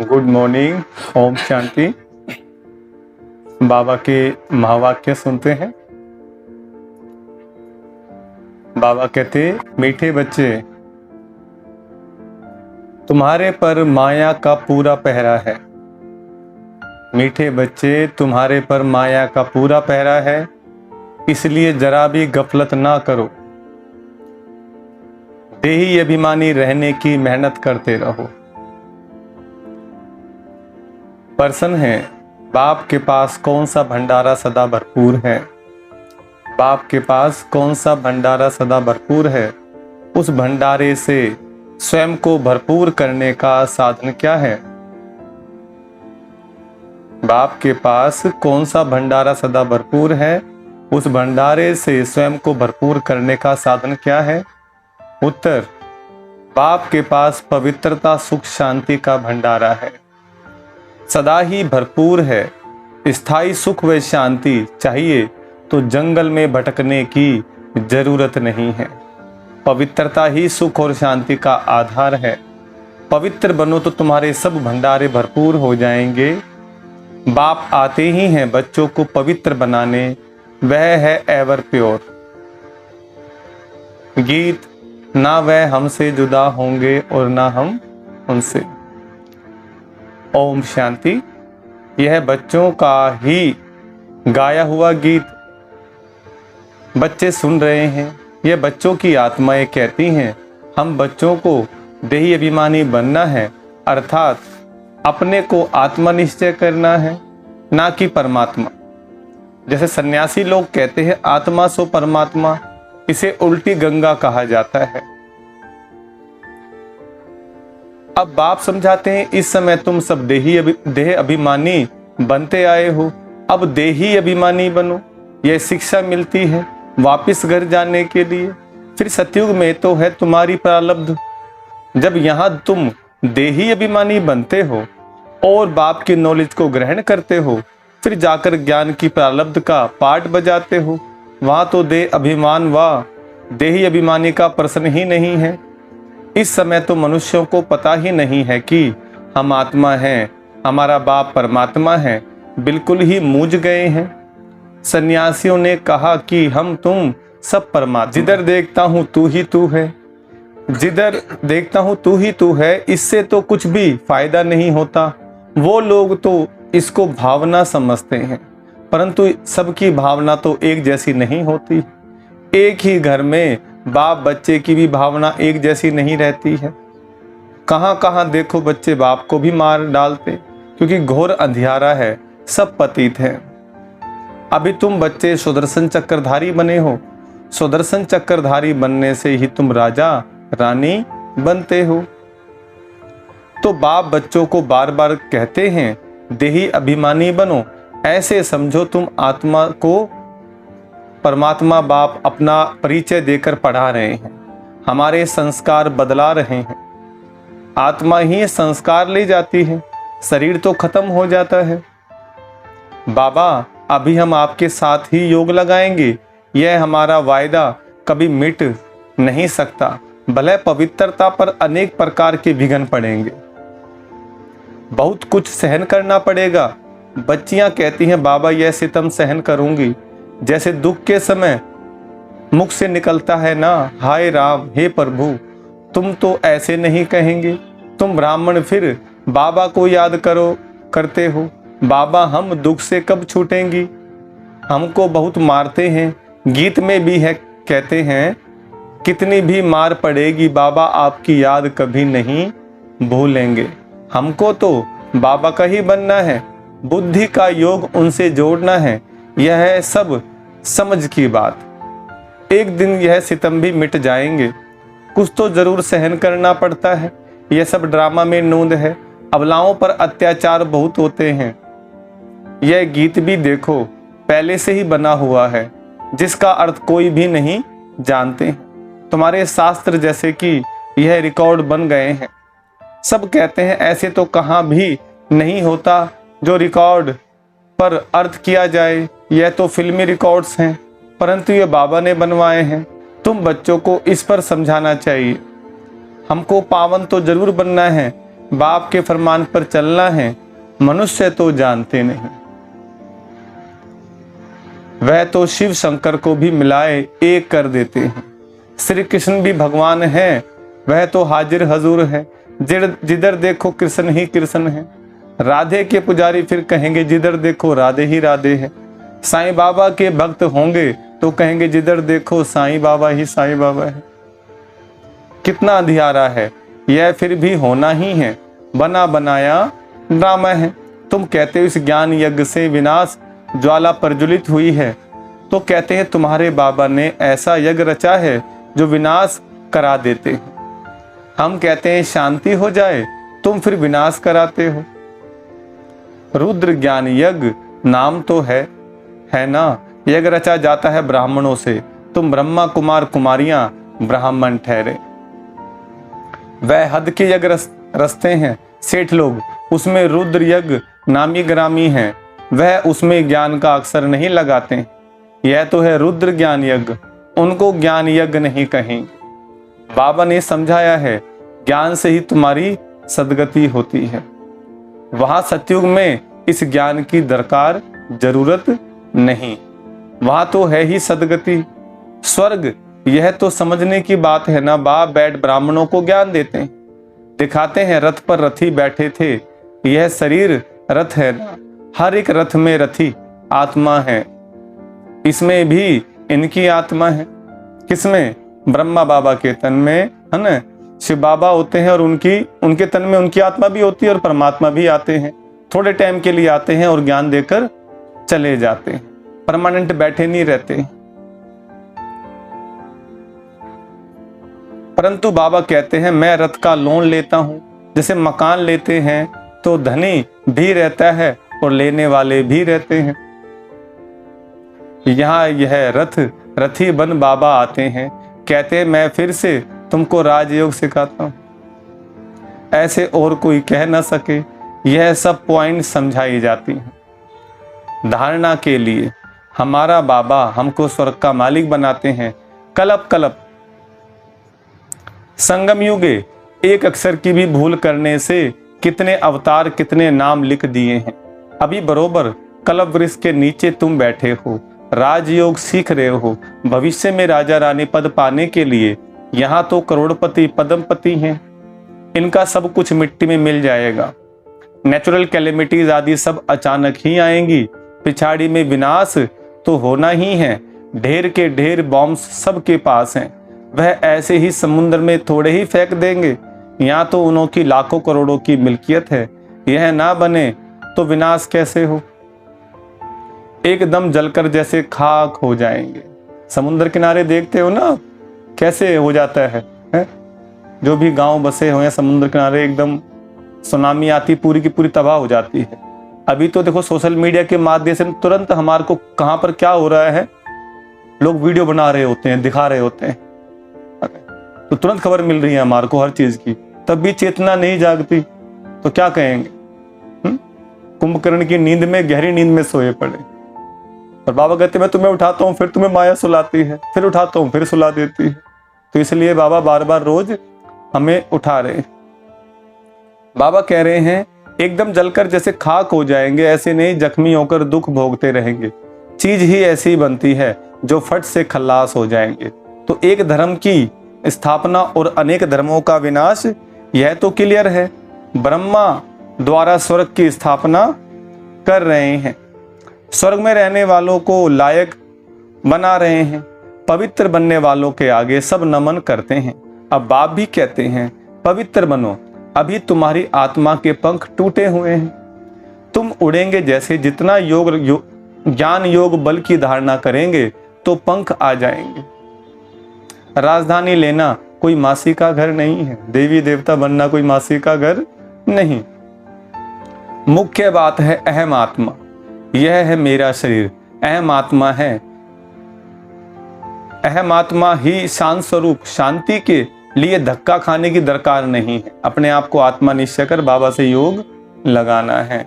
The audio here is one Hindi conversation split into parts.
Good morning. ओम शांति। बाबा के महावाक्य सुनते हैं। बाबा कहते, मीठे बच्चे, तुम्हारे पर माया का पूरा पहरा है। मीठे बच्चे, तुम्हारे पर माया का पूरा पहरा है, इसलिए जरा भी गफलत ना करो। देही अभिमानी रहने की मेहनत करते रहो। प्रश्न है, बाप के पास कौन सा भंडारा सदा भरपूर है? बाप के पास कौन सा भंडारा सदा भरपूर है? उस भंडारे से स्वयं को भरपूर करने का साधन क्या है? बाप के पास कौन सा भंडारा सदा भरपूर है? उस भंडारे से स्वयं को भरपूर करने का साधन क्या है? उत्तर, बाप के पास पवित्रता, सुख, शांति का भंडारा है। सदा ही भरपूर है। स्थायी सुख व शांति चाहिए तो जंगल में भटकने की जरूरत नहीं है। पवित्रता ही सुख और शांति का आधार है। पवित्र बनो तो तुम्हारे सब भंडारे भरपूर हो जाएंगे। बाप आते ही हैं बच्चों को पवित्र बनाने, वह है एवर प्योर। गीत, ना वह हमसे जुदा होंगे और ना हम उनसे। ओम शांति। यह बच्चों का ही गाया हुआ गीत बच्चे सुन रहे हैं। यह बच्चों की आत्माएं कहती हैं, हम बच्चों को देही अभिमानी बनना है, अर्थात अपने को आत्मा निश्चय करना है, ना कि परमात्मा। जैसे सन्यासी लोग कहते हैं आत्मा सो परमात्मा, इसे उल्टी गंगा कहा जाता है। अब बाप समझाते हैं, इस समय तुम सब देह अभिमानी बनते आए हो, अब देही अभिमानी बनो। यह शिक्षा मिलती है वापिस घर जाने के लिए। फिर सतयुग में तो है तुम्हारी प्रारब्ध। जब यहाँ तुम देही अभिमानी बनते हो और बाप की नॉलेज को ग्रहण करते हो, फिर जाकर ज्ञान की प्रारब्ध का पाठ बजाते हो, वहां तो देह अभिमान व देही अभिमानी का प्रश्न ही नहीं है। इस समय तो मनुष्यों को पता ही नहीं है कि हम आत्मा हैं, हमारा बाप परमात्मा है, बिल्कुल ही मूझ गए हैं। सन्यासियों ने कहा कि हम तुम सब परमात्मा, जिधर देखता हूं तू ही तू है, जिधर देखता हूं तू ही तू है, इससे तो कुछ भी फायदा नहीं होता। वो लोग तो इसको भावना समझते हैं, परंतु सबकी भावना तो एक जैसी नहीं होती। एक ही घर में बाप बच्चे की भी भावना एक जैसी नहीं रहती है। कहां कहां देखो बच्चे बाप को भी मार डालते, क्योंकि घोर अंधियारा है, सब पतित हैं। अभी तुम बच्चे सुदर्शन चक्रधारी बने हो। सुदर्शन चक्रधारी बनने से ही तुम राजा रानी बनते हो। तो बाप बच्चों को बार बार कहते हैं देही अभिमानी बनो। ऐसे समझो तुम आत्मा को परमात्मा बाप अपना परिचय देकर पढ़ा रहे हैं, हमारे संस्कार बदला रहे हैं। आत्मा ही संस्कार ले जाती है, शरीर तो खत्म हो जाता है। बाबा, अभी हम आपके साथ ही योग लगाएंगे, यह हमारा वायदा कभी मिट नहीं सकता। भले पवित्रता पर अनेक प्रकार के विघ्न पड़ेंगे, बहुत कुछ सहन करना पड़ेगा। बच्चियां कहती हैं, बाबा यह सितम सहन करूंगी, जैसे दुख के समय मुख से निकलता है ना, हाय राम, हे प्रभु, तुम तो ऐसे नहीं कहेंगे। तुम ब्राह्मण फिर बाबा को याद करते हो। बाबा, हम दुख से कब छूटेंगी, हमको बहुत मारते हैं। गीत में भी है, कहते हैं कितनी भी मार पड़ेगी बाबा आपकी याद कभी नहीं भूलेंगे। हमको तो बाबा का ही बनना है, बुद्धि का योग उनसे जोड़ना है। यह है सब समझ की बात। एक दिन यह सितम भी मिट जाएंगे, कुछ तो जरूर सहन करना पड़ता है। यह सब ड्रामा में नूंद है, अबलाओं पर अत्याचार बहुत होते हैं। यह गीत भी देखो पहले से ही बना हुआ है, जिसका अर्थ कोई भी नहीं जानते। तुम्हारे शास्त्र जैसे कि यह रिकॉर्ड बन गए हैं। सब कहते हैं ऐसे तो कहाँ भी नहीं होता जो रिकॉर्ड पर अर्थ किया जाए। यह तो फिल्मी रिकॉर्ड्स हैं, परंतु ये बाबा ने बनवाए हैं। तुम बच्चों को इस पर समझाना चाहिए। हमको पावन तो जरूर बनना है, बाप के फरमान पर चलना है, मनुष्य तो जानते नहीं। वह तो शिव शंकर को भी मिलाए एक कर देते हैं। श्री कृष्ण भी भगवान है, वह तो हाजिर हजूर है। जिधर देखो कृष्ण ही कृष्ण है। राधे के पुजारी फिर कहेंगे जिधर देखो राधे ही राधे है। साईं बाबा के भक्त होंगे तो कहेंगे जिधर देखो साईं बाबा ही साईं बाबा है। कितना अंधियारा है यह, फिर भी होना ही है, बना बनाया ड्रामा है। तुम कहते हो इस ज्ञान यज्ञ से विनाश ज्वाला प्रज्वलित हुई है, तो कहते हैं तुम्हारे बाबा ने ऐसा यज्ञ रचा है जो विनाश करा देते हैं। हम कहते हैं शांति हो जाए, तुम फिर विनाश कराते हो। रुद्र ज्ञान यज्ञ नाम तो है ना, यज्ञ रचा जाता है ब्राह्मणों से, तुम ब्रह्मा कुमार कुमारियां ब्राह्मण ठहरे। वह हद के यज्ञ रचते हैं सेठ लोग, उसमें रुद्र यज्ञ नामी ग्रामी है, वह उसमें ज्ञान का अक्षर नहीं लगाते। यह तो है रुद्र ज्ञान यज्ञ, उनको ज्ञान यज्ञ नहीं कहें। बाबा ने समझाया है ज्ञान से ही तुम्हारी सदगति होती है। वहां सतयुग में इस ज्ञान की दरकार जरूरत नहीं, वहां तो है ही सदगति। स्वर्ग यह तो समझने की बात है ना। बाप बैठ ब्राह्मणों को ज्ञान देते हैं, दिखाते हैं रथ पर रथी बैठे थे, यह शरीर रथ है ना। हर एक रथ में रथी आत्मा है, इसमें भी इनकी आत्मा है। किसमें? ब्रह्मा बाबा के तन में, है ना। शिव बाबा होते हैं और उनके तन में उनकी आत्मा भी होती है और परमात्मा भी आते हैं। थोड़े टाइम के लिए आते हैं और ज्ञान देकर चले जाते हैं, परमानेंट बैठे नहीं रहते। परंतु बाबा कहते हैं मैं रथ का लोन लेता हूं। जैसे मकान लेते हैं तो धनी भी रहता है और लेने वाले भी रहते हैं। यहाँ यह रथी बन बाबा आते हैं, कहते हैं मैं फिर से तुमको राजयोग सिखाता हूं। ऐसे और कोई कह ना सके। यह सब पॉइंट समझाई जाती हैं धारणा के लिए। हमारा बाबा हमको स्वर्ग का मालिक बनाते हैं। कल्प कल्प संगम युगे एक अक्षर की भी भूल करने से कितने अवतार कितने नाम लिख दिए हैं। अभी बरोबर कल्प वृक्ष के नीचे तुम बैठे हो, राजयोग सीख रहे हो। भविष्य में राजा रानी पद पाने के लिए यहाँ तो करोड़पति पद्मपति हैं, इनका सब कुछ मिट्टी में मिल जाएगा। नेचुरल कैलेमिटीज आदि सब अचानक ही आएंगी, पिछाड़ी में विनाश तो होना ही है। ढेर के ढेर बॉम्ब्स सबके पास हैं, वह ऐसे ही समुद्र में थोड़े ही फेंक देंगे। यहाँ तो उन्हों की लाखों करोड़ों की मिल्कियत है, यह ना बने तो विनाश कैसे हो। एकदम जलकर जैसे खाक हो जाएंगे। समुद्र किनारे देखते हो ना कैसे हो जाता है? जो भी गांव बसे हुए हैं समुद्र किनारे, एकदम सुनामी आती पूरी की पूरी तबाह हो जाती है। अभी तो देखो सोशल मीडिया के माध्यम से तुरंत हमारे को कहां पर क्या हो रहा है लोग वीडियो बना रहे होते हैं, दिखा रहे होते हैं, तो तुरंत खबर मिल रही है हमारे को हर चीज की। तब भी चेतना नहीं जागती तो क्या कहेंगे? कुंभकर्ण की नींद में, गहरी नींद में सोए पड़े, और बाबा कहते मैं तुम्हें उठाता हूं, फिर तुम्हें माया सुलाती है, फिर उठाता हूं, फिर सुला देती है। तो इसलिए बाबा बार बार रोज हमें उठा रहे। बाबा कह रहे हैं एकदम जलकर जैसे खाक हो जाएंगे, ऐसे नहीं जख्मी होकर दुख भोगते रहेंगे। चीज ही ऐसी बनती है जो फट से खल्लास हो जाएंगे। तो एक धर्म की स्थापना और अनेक धर्मों का विनाश, यह तो क्लियर है। ब्रह्मा द्वारा स्वर्ग की स्थापना कर रहे हैं, स्वर्ग में रहने वालों को लायक बना रहे हैं। पवित्र बनने वालों के आगे सब नमन करते हैं। अब बाप भी कहते हैं पवित्र बनो, अभी तुम्हारी आत्मा के पंख टूटे हुए हैं, तुम उड़ेंगे जैसे। जितना ज्ञान योग बल की धारणा करेंगे तो पंख आ जाएंगे। राजधानी लेना कोई मासी का घर नहीं है, देवी देवता बनना कोई मासी का घर नहीं। मुख्य बात है अहम आत्मा, यह है मेरा शरीर, अहम आत्मा है। अहम आत्मा ही शांत स्वरूप, शांति के लिए धक्का खाने की दरकार नहीं है। अपने आप को आत्मा निश्चय कर बाबा से योग लगाना है।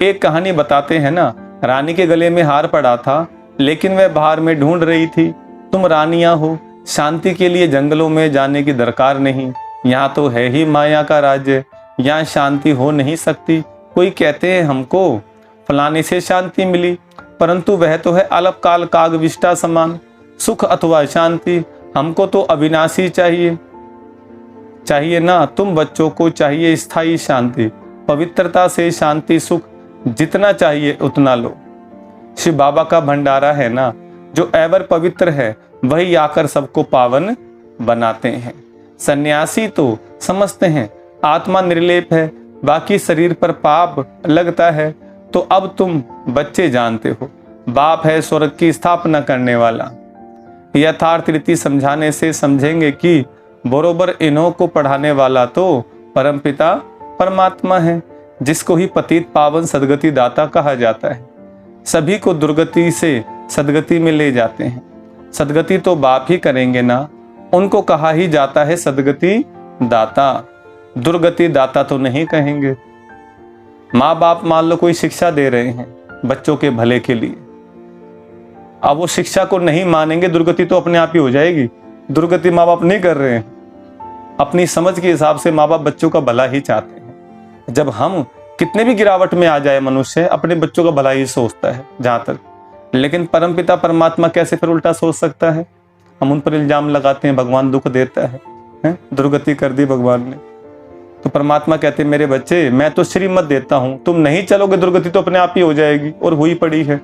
एक कहानी बताते हैं ना, रानी के गले में हार पड़ा था लेकिन वह बाहर में ढूंढ रही थी। तुम रानियां हो, शांति के लिए जंगलों में जाने की दरकार नहीं, यहाँ तो है ही माया का राज्य, यहाँ शांति हो नहीं सकती। कोई कहते हैं हमको फलाने से शांति मिली, परंतु वह तो है अल्पकाल कागविष्टा समान। सुख अथवा शांति हमको तो अविनाशी चाहिए ना। तुम बच्चों को चाहिए स्थायी शांति, पवित्रता से शांति सुख जितना चाहिए उतना लो। शिव बाबा का भंडारा है ना, जो एवर पवित्र है वही आकर सबको पावन बनाते हैं। सन्यासी तो समझते हैं आत्मा निर्लेप है, बाकी शरीर पर पाप लगता है। तो अब तुम बच्चे जानते हो बाप है स्वर्ग की स्थापना करने वाला। यथार्थ रीति समझाने से समझेंगे कि बरोबर इन्हों को पढ़ाने वाला तो परमपिता परमात्मा है, जिसको ही पतित पावन सदगति दाता कहा जाता है। सभी को दुर्गति से सदगति में ले जाते हैं। सदगति तो बाप ही करेंगे ना, उनको कहा ही जाता है सदगति दाता, दुर्गति दाता तो नहीं कहेंगे। माँ बाप मान लो कोई शिक्षा दे रहे हैं बच्चों के भले के लिए, अब वो शिक्षा को नहीं मानेंगे, दुर्गति तो अपने आप ही हो जाएगी। दुर्गति माँ बाप नहीं कर रहे हैं, अपनी समझ के हिसाब से माँ बाप बच्चों का भला ही चाहते हैं। जब हम कितने भी गिरावट में आ जाए, मनुष्य अपने बच्चों का भला ही सोचता है जहां तक, लेकिन परमपिता परमात्मा कैसे फिर उल्टा सोच सकता है। हम उन पर इल्जाम लगाते हैं भगवान दुख देता है? दुर्गति कर दी भगवान ने। तो परमात्मा कहते हैं मेरे बच्चे मैं तो श्रीमत देता हूं, तुम नहीं चलोगे दुर्गति तो अपने आप ही हो जाएगी, और हुई पड़ी है।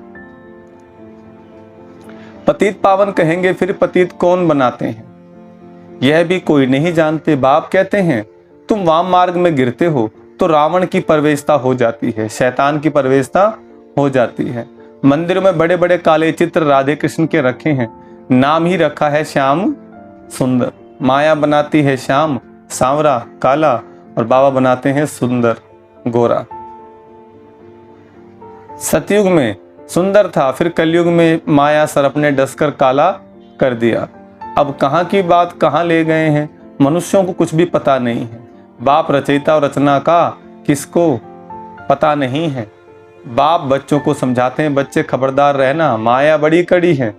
पतित पावन कहेंगे, फिर पतित कौन बनाते हैं यह भी कोई नहीं जानते। बाप कहते हैं तुम वाम मार्ग में गिरते हो तो रावण की प्रवेशता हो जाती है, शैतान की प्रवेशता हो जाती है। मंदिर में बड़े बड़े काले चित्र राधे कृष्ण के रखे हैं, नाम ही रखा है श्याम सुंदर। माया बनाती है श्याम सांवरा काला, और बाबा बनाते हैं सुंदर गोरा। सतयुग में सुंदर था, फिर कलयुग में माया सर्प ने डसकर काला कर दिया। अब कहाँ की बात कहाँ ले गए हैं, मनुष्यों को कुछ भी पता नहीं है। बाप रचयिता और रचना का किसको पता नहीं है। बाप बच्चों को समझाते हैं बच्चे खबरदार रहना, माया बड़ी कड़ी है।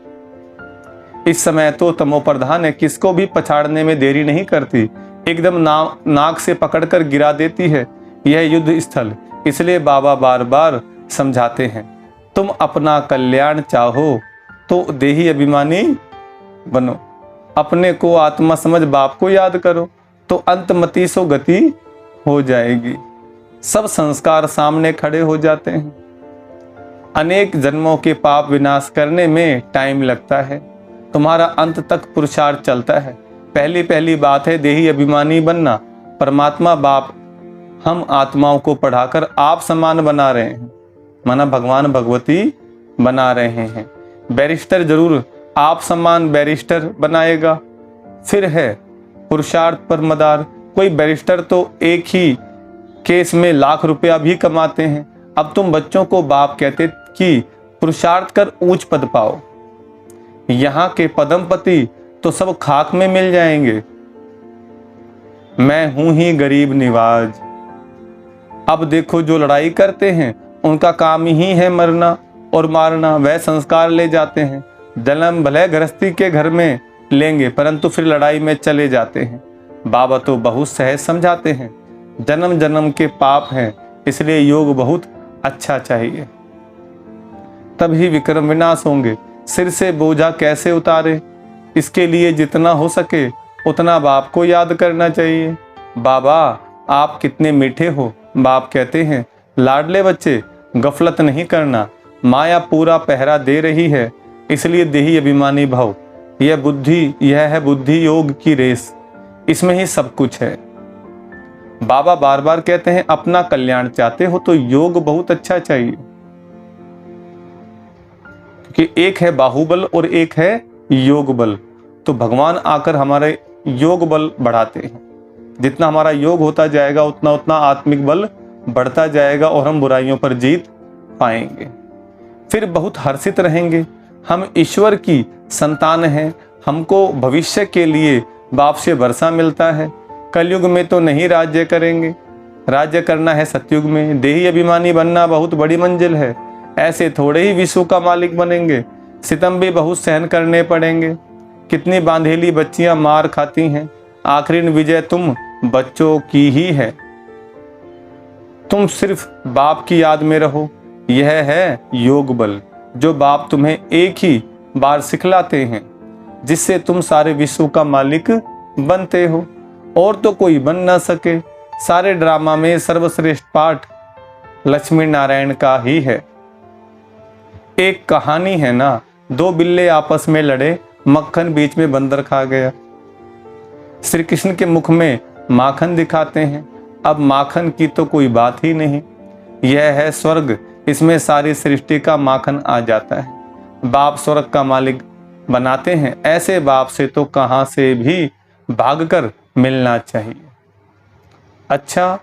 इस समय तो तमो प्रधान है, किसको भी पछाड़ने में देरी नहीं करती, एकदम नाक से पकड़कर गिरा देती है यह युद्ध स्थल। इसलिए बाबा बार बार समझाते हैं तुम अपना कल्याण चाहो तो देही अभिमानी बनो, अपने को आत्मा समझ बाप को याद करो तो अंतमति सो गति हो जाएगी। सब संस्कार सामने खड़े हो जाते हैं। अनेक जन्मों के पाप विनाश करने में टाइम लगता है, तुम्हारा अंत तक पुरुषार्थ चलता है। पहली बात है देही अभिमानी बनना। परमात्मा बाप हम आत्माओं को पढ़ाकर आप समान बना रहे हैं, माना भगवान भगवती बना रहे हैं। बैरिस्टर जरूर आप समान बैरिस्टर बनाएगा। फिर है पुरुषार्थ पर मदार। कोई बैरिस्टर तो एक ही केस में लाख रुपया भी कमाते हैं। अब तुम बच्चों को बाप कहते कि पुरुषार्थ कर ऊंच पद पाओ, यहाँ के पदमपति तो सब खाक में मिल जाएंगे। मैं हूं ही गरीब निवाज। अब देखो जो लड़ाई करते हैं उनका काम ही है मरना और मारना, वह संस्कार ले जाते हैं। जन्म भले गृहस्थी के घर में लेंगे परंतु फिर लड़ाई में चले जाते हैं। बाबा तो बहुत सहज समझाते हैं जन्म जन्म के पाप हैं, इसलिए योग बहुत अच्छा चाहिए, तभी विक्रम विनाश होंगे। सिर से बोझा कैसे उतारे, इसके लिए जितना हो सके उतना बाप को याद करना चाहिए। बाबा आप कितने मीठे हो। बाप कहते हैं लाडले बच्चे गफलत नहीं करना, माया पूरा पहरा दे रही है, इसलिए देही अभिमानी भव। यह है बुद्धि योग की रेस, इसमें ही सब कुछ है। बाबा बार बार कहते हैं अपना कल्याण चाहते हो तो योग बहुत अच्छा चाहिए, क्योंकि एक है बाहुबल और एक है योग बल। तो भगवान आकर हमारे योग बल बढ़ाते हैं। जितना हमारा योग होता जाएगा उतना उतना आत्मिक बल बढ़ता जाएगा और हम बुराइयों पर जीत पाएंगे। फिर बहुत हर्षित रहेंगे, हम ईश्वर की संतान हैं, हमको भविष्य के लिए बाप से वर्षा मिलता है। कलयुग में तो नहीं राज्य करेंगे, राज्य करना है सतयुग में। देही अभिमानी बनना बहुत बड़ी मंजिल है, ऐसे थोड़े ही विश्व का मालिक बनेंगे। सितम भी बहुत सहन करने पड़ेंगे। कितनी बांधेली बच्चियां मार खाती हैं, आखिरी विजय तुम बच्चों की ही है। तुम सिर्फ बाप की याद में रहो। यह है योग बल, जो बाप तुम्हें एक ही बार सिखलाते हैं, जिससे तुम सारे विश्व का मालिक बनते हो और तो कोई बन ना सके। सारे ड्रामा में सर्वश्रेष्ठ पाठ लक्ष्मी नारायण का ही है। एक कहानी है ना, दो बिल्ले आपस में लड़े, मक्खन बीच में बंदर खा गया। श्री कृष्ण के मुख में माखन दिखाते हैं, अब माखन की तो कोई बात ही नहीं। यह है स्वर्ग, इसमें सारी सृष्टि का माखन आ जाता है। बाप स्वर्ग का मालिक बनाते हैं, ऐसे बाप से तो कहां से भी भागकर मिलना चाहिए। अच्छा,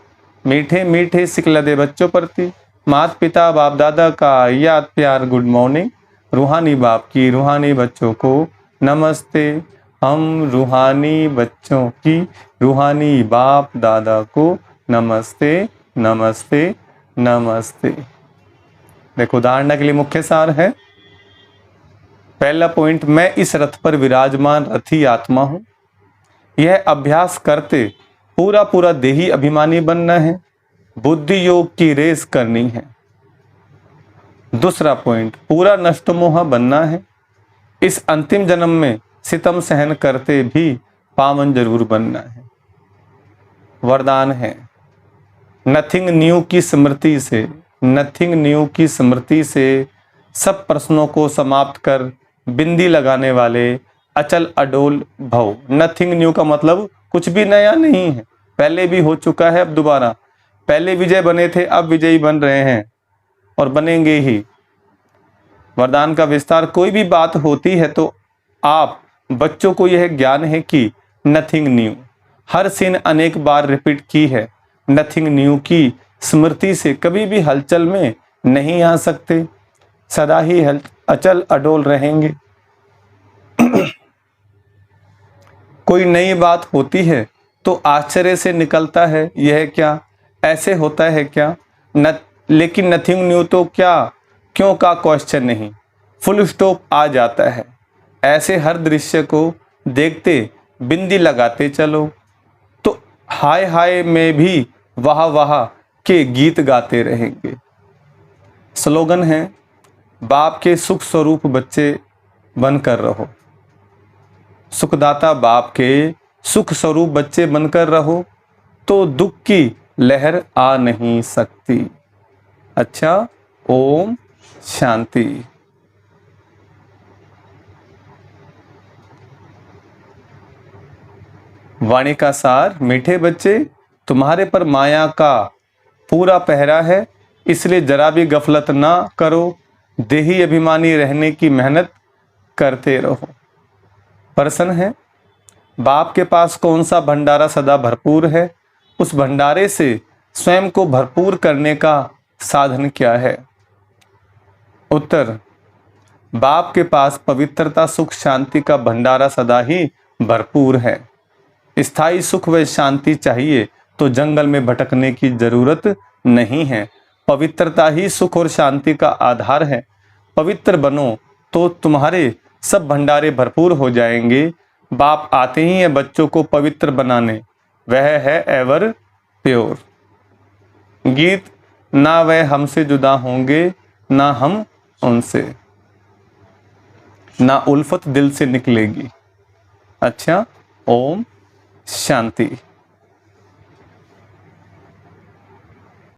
मीठे मीठे सिकलदे बच्चों प्रति माता पिता बाप दादा का याद प्यार गुड मॉर्निंग। रूहानी बाप की रूहानी बच्चों को नमस्ते। हम रूहानी बच्चों की रूहानी बाप दादा को नमस्ते नमस्ते नमस्ते। देखो, उदाहरण के लिए मुख्य सार है। पहला पॉइंट, मैं इस रथ पर विराजमान रथी आत्मा हूं। यह अभ्यास करते पूरा पूरा देही अभिमानी बनना है, बुद्धि योग की रेस करनी है। दूसरा पॉइंट, पूरा नष्ट मोह बनना है। इस अंतिम जन्म में सितम सहन करते भी पावन जरूर बनना है। वरदान है, नथिंग न्यू की स्मृति से, नथिंग न्यू की स्मृति से सब प्रश्नों को समाप्त कर बिंदी लगाने वाले अचल अडोल भव। नथिंग न्यू का मतलब कुछ भी नया नहीं है, पहले भी हो चुका है, अब दोबारा। पहले विजय बने थे, अब विजयी बन रहे हैं और बनेंगे ही। वरदान का विस्तार, कोई भी बात होती है तो आप बच्चों को यह ज्ञान है कि नथिंग न्यू, हर सीन अनेक बार रिपीट की है। नथिंग न्यू की स्मृति से कभी भी हलचल में नहीं आ सकते, सदा ही अचल अडोल रहेंगे। कोई नई बात होती है तो आश्चर्य से निकलता है, यह क्या, ऐसे होता है क्या। लेकिन नथिंग न्यू तो क्या, क्यों का क्वेश्चन नहीं, फुल स्टॉप आ जाता है। ऐसे हर दृश्य को देखते बिंदी लगाते चलो तो हाय हाय में भी वाह वाह के गीत गाते रहेंगे। स्लोगन है, बाप के सुख स्वरूप बच्चे बनकर रहो। सुखदाता बाप के सुख स्वरूप बच्चे बनकर रहो तो दुख की लहर आ नहीं सकती। अच्छा, ओम शांति। वाणी का सार, मीठे बच्चे, तुम्हारे पर माया का पूरा पहरा है, इसलिए जरा भी गफलत ना करो, देही अभिमानी रहने की मेहनत करते रहो। प्रश्न है, बाप के पास कौन सा भंडारा सदा भरपूर है, उस भंडारे से स्वयं को भरपूर करने का साधन क्या है। उत्तर, बाप के पास पवित्रता सुख शांति का भंडारा सदा ही भरपूर है। स्थायी सुख व शांति चाहिए तो जंगल में भटकने की जरूरत नहीं है। पवित्रता ही सुख और शांति का आधार है। पवित्र बनो तो तुम्हारे सब भंडारे भरपूर हो जाएंगे। बाप आते ही हैं बच्चों को पवित्र बनाने, वह है एवर प्योर। गीत, ना वह हमसे जुदा होंगे ना हम उनसे, ना उल्फत दिल से निकलेगी। अच्छा, ओम शांति।